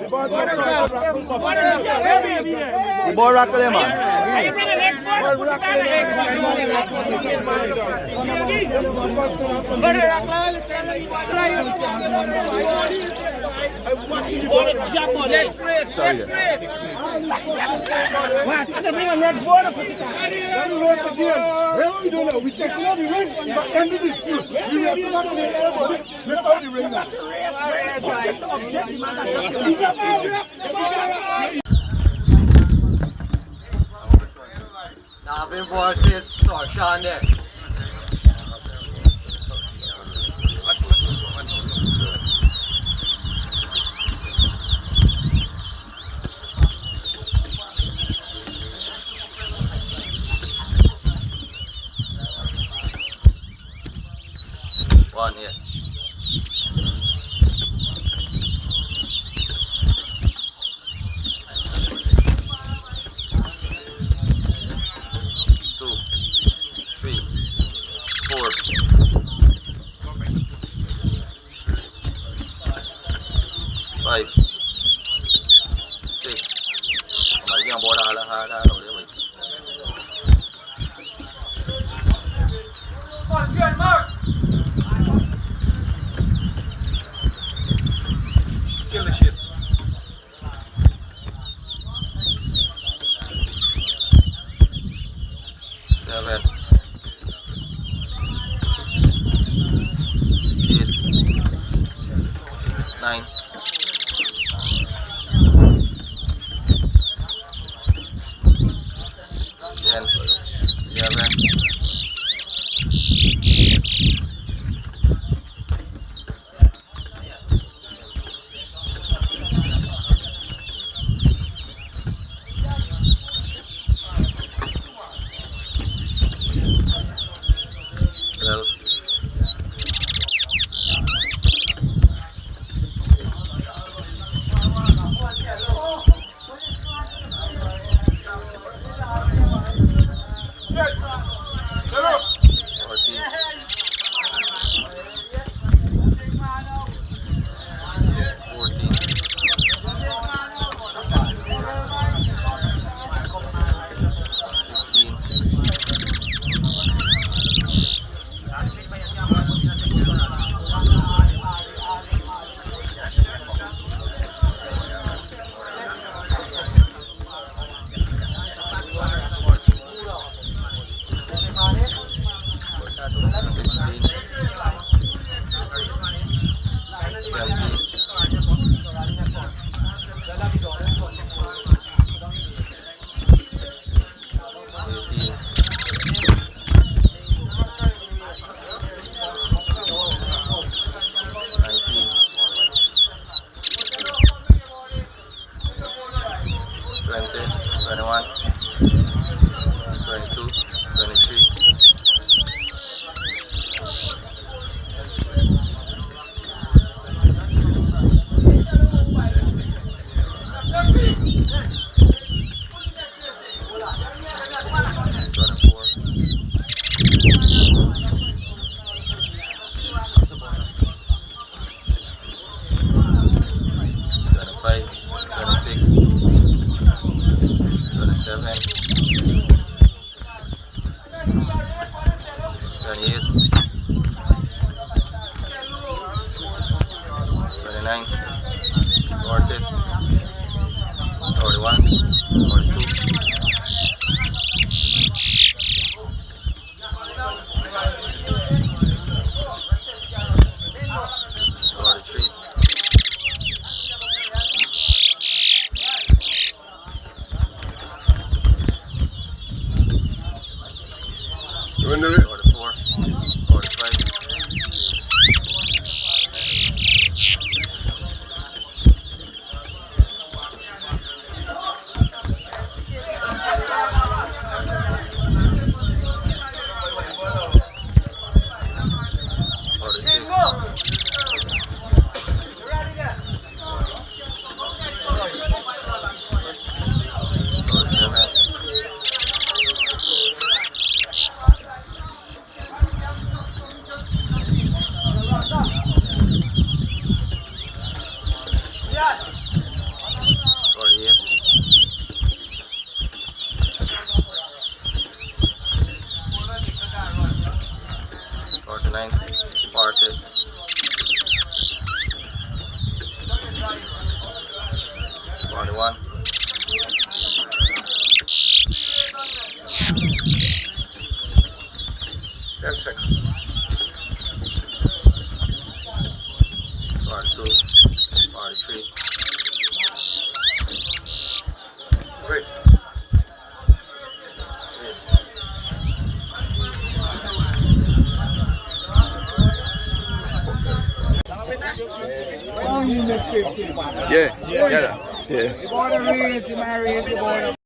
The boy rock to them, man. I'm watching you. Next race. Next race. What? I can bring a next one. We don't know. We check it out. We win. But end of this group. We have to stop everybody. Let's go the ring now. NAVIN versus SHAWN there. One here. Kill the shit. 7, 8, 9, 10, 11. Yeah, yeah, yeah. You border race, you marry, you border.